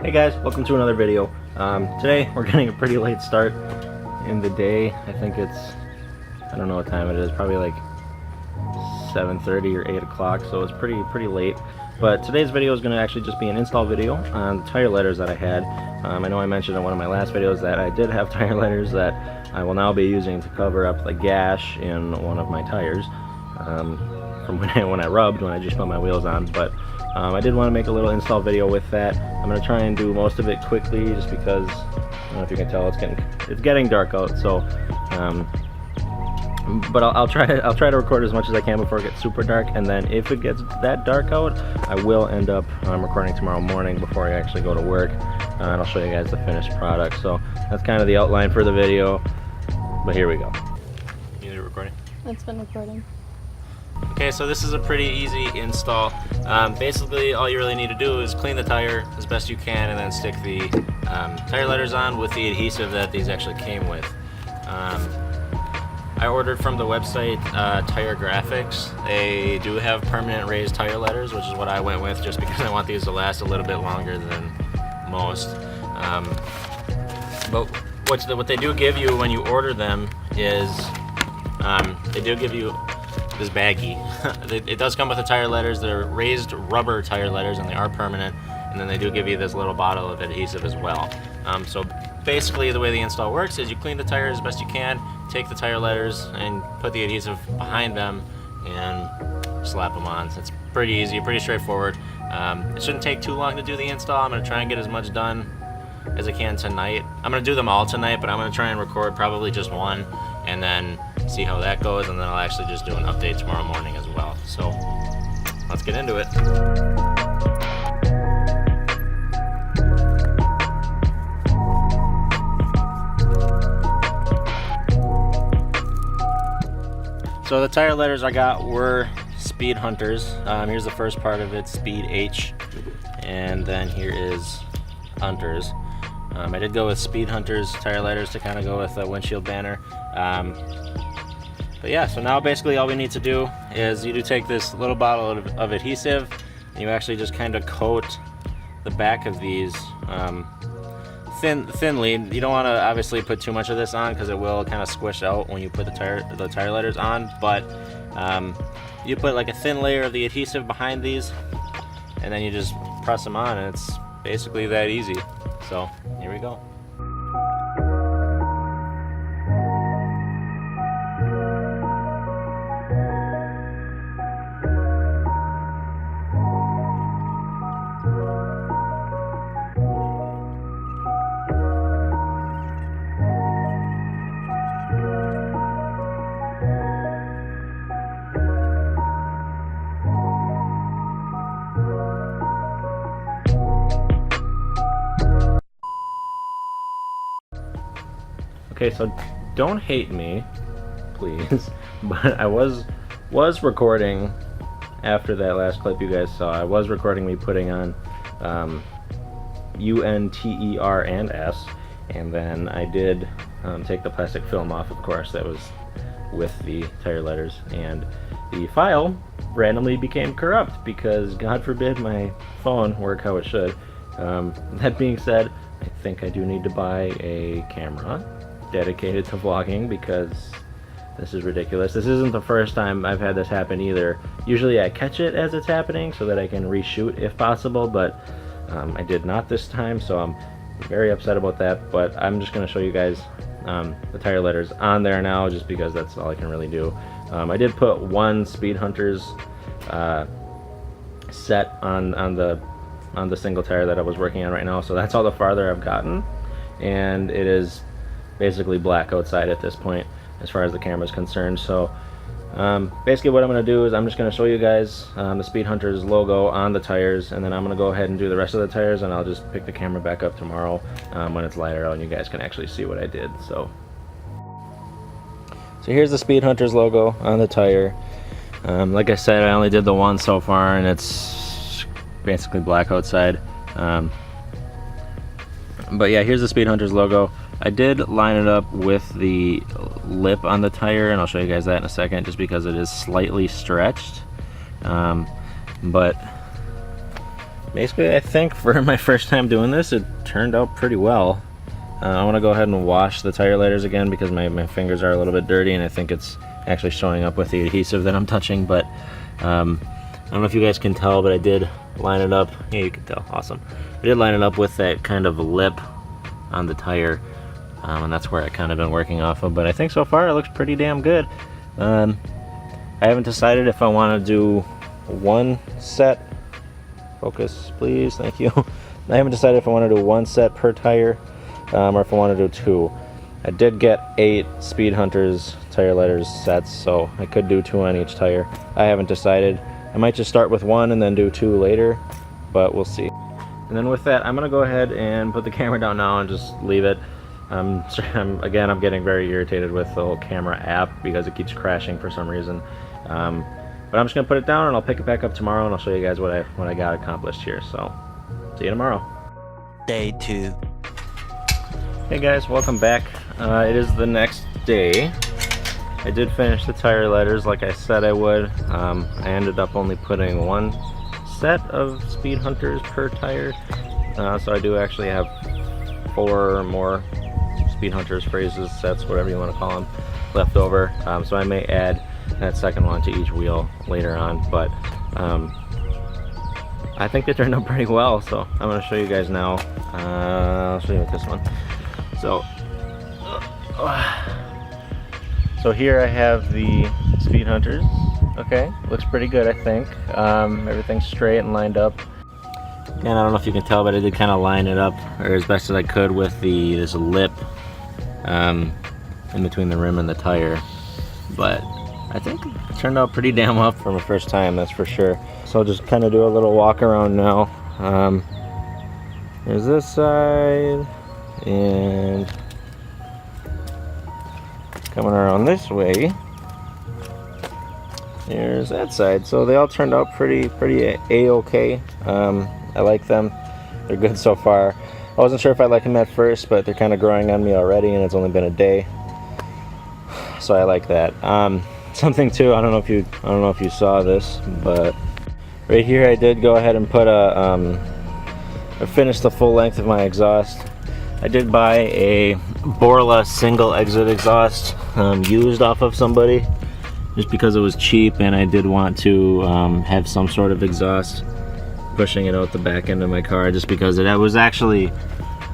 Hey guys, welcome to another video. Today we're getting a pretty late start in the day. I think it's, I don't know what time it is, probably like 7:30 or 8 o'clock, so it's pretty late. But today's video is going to actually just be an install video on the tire letters that I had. I know I mentioned in one of my last videos that I did have tire letters that I will now be using to cover up the gash in one of my tires from when I rubbed, when I just put my wheels on. But I did want to make a little install video with that. I'm going to try and do most of it quickly just because, I don't know if you can tell, it's getting dark out, so but I'll try to record as much as I can before it gets super dark, and then if it gets that dark out, I will end up recording tomorrow morning before I actually go to work, and I'll show you guys the finished product. So that's kind of the outline for the video, but here we go. You recording? It's been recording. Okay, so this is a pretty easy install. Basically all you really need to do is clean the tire as best you can and then stick the tire letters on with the adhesive that these actually came with. I ordered from the website Tire Graphics. They do have permanent raised tire letters, which is what I went with just because I want these to last a little bit longer than most. But what they do give you when you order them is they do give you this baggie. It does come with the tire letters. They're raised rubber tire letters and they are permanent, and then they do give you this little bottle of adhesive as well. So basically the way the install works is you clean the tire as best you can, take the tire letters and put the adhesive behind them and slap them on. So it's pretty easy, pretty straightforward. It shouldn't take too long to do the install. I'm going to try and get as much done as I can tonight. I'm going to do them all tonight, but I'm going to try and record probably just one and then see how that goes, and then I'll actually just do an update tomorrow morning as well. So let's get into it. So the tire letters I got were Speed Hunters. Here's the first part of it, Speed H, and then here is Hunters. I did go with Speed Hunters tire letters to kind of go with the windshield banner. But yeah, so now basically all we need to do is you do take this little bottle of adhesive and you actually just kind of coat the back of these thinly. You don't want to obviously put too much of this on because it will kind of squish out when you put the tire letters on, but you put like a thin layer of the adhesive behind these and then you just press them on, and it's basically that easy. So here we go. Okay, so don't hate me, please, but I was recording after that last clip you guys saw. I was recording me putting on U-N-T-E-R and S, and then I did take the plastic film off, of course, that was with the tire letters, and the file randomly became corrupt because, God forbid, my phone work how it should. That being said, I think I do need to buy a camera dedicated to vlogging because this is ridiculous. This isn't the first time I've had this happen either. Usually I catch it as it's happening so that I can reshoot if possible, but I did not this time, so I'm very upset about that. But I'm just going to show you guys the tire letters on there now just because that's all I can really do. I did put one Speed Hunters set on the single tire that I was working on right now, so that's all the farther I've gotten, and it is basically black outside at this point as far as the camera is concerned. So basically what I'm going to do is I'm just going to show you guys the Speed Hunters logo on the tires, and then I'm going to go ahead and do the rest of the tires, and I'll just pick the camera back up tomorrow when it's lighter out and you guys can actually see what I did. So here's the Speed Hunters logo on the tire. Like I said, I only did the one so far and it's basically black outside. But yeah, here's the Speed Hunters logo. I did line it up with the lip on the tire, and I'll show you guys that in a second, just because it is slightly stretched. But basically, I think for my first time doing this, it turned out pretty well. I want to go ahead and wash the tire lighters again because my fingers are a little bit dirty, and I think it's actually showing up with the adhesive that I'm touching. But I don't know if you guys can tell, but I did line it up. Yeah, you can tell. Awesome. I did line it up with that kind of lip on the tire, and that's where I kind of been working off of. But I think so far it looks pretty damn good. I haven't decided if I want to do one set. Focus, please. Thank you. I haven't decided if I want to do one set per tire, or if I want to do two. I did get 8 Speed Hunters tire lighters sets, so I could do 2 on each tire. I haven't decided. I might just start with 1 and then do 2 later, but we'll see. And then with that, I'm gonna go ahead and put the camera down now and just leave it. I'm getting very irritated with the whole camera app because it keeps crashing for some reason. But I'm just gonna put it down and I'll pick it back up tomorrow, and I'll show you guys what I got accomplished here. So, see you tomorrow. Day 2. Hey guys, welcome back. It is the next day. I did finish the tire lighters like I said I would. I ended up only putting 1 set of Speed Hunters per tire. So I do actually have 4 more Speed Hunters phrases, sets, whatever you want to call them, left over. So I may add that second one to each wheel later on, but I think they turned out pretty well, so I'm going to show you guys now. I'll show you with this one. So here I have the Speed Hunters. Okay, looks pretty good, I think. Everything's straight and lined up. And I don't know if you can tell, but I did kind of line it up, or as best as I could, with this lip in between the rim and the tire. But I think it turned out pretty damn well for my first time, that's for sure. So I'll just kind of do a little walk around now. There's this side, and coming around this way, there's that side. So they all turned out pretty a-okay. I like them. They're good so far. I wasn't sure if I like them at first, but they're kind of growing on me already, and it's only been a day, so I like that. Something too, I don't know if you saw this, but right here I did go ahead and put I finished the full length of my exhaust. I did buy a Borla single exit exhaust used off of somebody, just because it was cheap, and I did want to have some sort of exhaust pushing it out the back end of my car, just because it was actually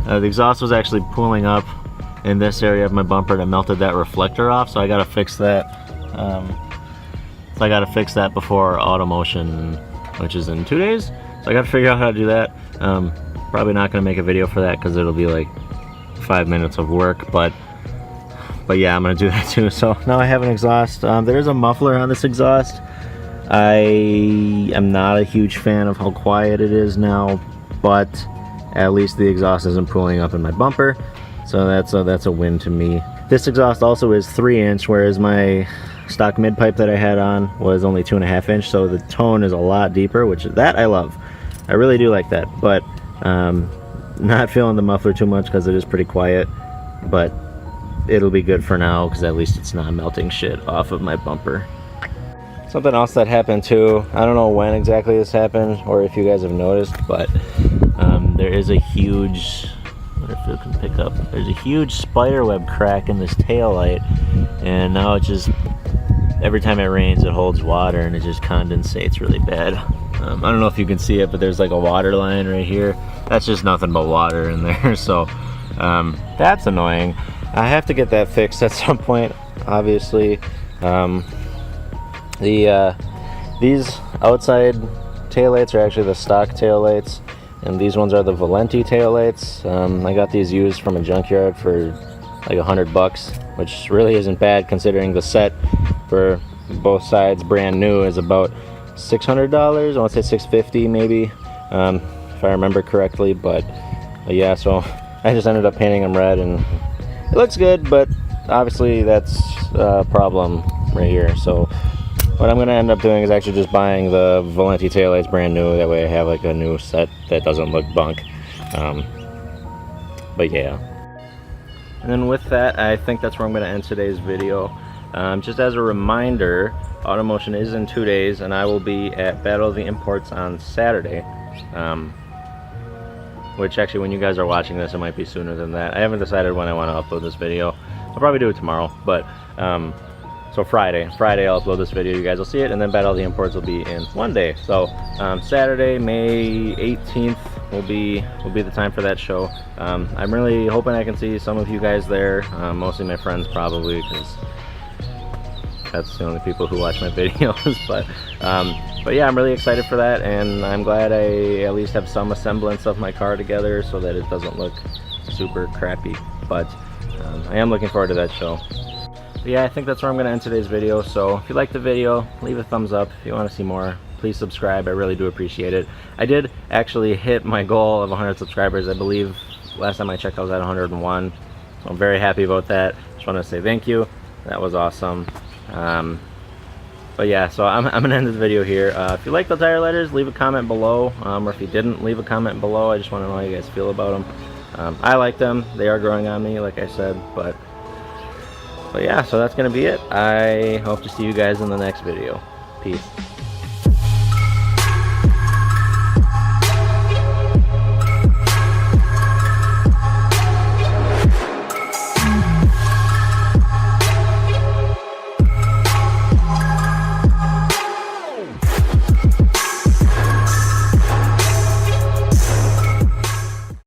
the exhaust was actually pulling up in this area of my bumper, and it melted that reflector off, so I gotta fix that. So I gotta fix that before Automotion, which is in 2 days. So I gotta figure out how to do that. Probably not gonna make a video for that because it'll be like 5 minutes of work, but yeah, I'm gonna do that too. So now I have an exhaust. There's a muffler on this exhaust. I am not a huge fan of how quiet it is now, but at least the exhaust isn't pulling up in my bumper, so that's a win to me. This exhaust also is 3-inch, whereas my stock mid pipe that I had on was only 2.5-inch, so the tone is a lot deeper, which that I love. I really do like that, but not feeling the muffler too much because it is pretty quiet, but it'll be good for now because at least it's not melting shit off of my bumper. Something else that happened too, I don't know when exactly this happened or if you guys have noticed, but there is a huge, I wonder if you can pick up, there's a huge spiderweb crack in this tail light, and now it just, every time it rains it holds water and it just condensates really bad. I don't know if you can see it, but there's like a water line right here. That's just nothing but water in there, so that's annoying. I have to get that fixed at some point, obviously. These outside taillights are actually the stock taillights, and these ones are the Valenti taillights. I got these used from a junkyard for like $100, which really isn't bad considering the set for both sides brand new is about $600. I want to say $650 maybe, if I remember correctly, but yeah, so I just ended up painting them red, and it looks good, but obviously that's a problem right here. So what I'm going to end up doing is actually just buying the Valenti taillights brand new. That way I have like a new set that doesn't look bunk. But yeah. And then with that, I think that's where I'm going to end today's video. Just as a reminder, Automotion is in 2 days, and I will be at Battle of the Imports on Saturday. Which actually, when you guys are watching this, it might be sooner than that. I haven't decided when I want to upload this video. I'll probably do it tomorrow, but so Friday I'll upload this video. You guys will see it, and then Battle of the Imports will be in one day. So Saturday, May 18th will be the time for that show. I'm really hoping I can see some of you guys there, mostly my friends probably, because that's the only people who watch my videos. But yeah, I'm really excited for that, and I'm glad I at least have some semblance of my car together so that it doesn't look super crappy. But I am looking forward to that show. But yeah, I think that's where I'm going to end today's video. So if you liked the video, leave a thumbs up. If you want to see more, please subscribe. I really do appreciate it. I did actually hit my goal of 100 subscribers. I believe last time I checked I was at 101. So I'm very happy about that. Just want to say thank you. That was awesome. But yeah, so I'm gonna end this video here. If you like the tire letters, leave a comment below, or if you didn't, leave a comment below. I just want to know how you guys feel about them. I like them. They are growing on me, like I said. But yeah, so that's gonna be it. I hope to see you guys in the next video. Peace.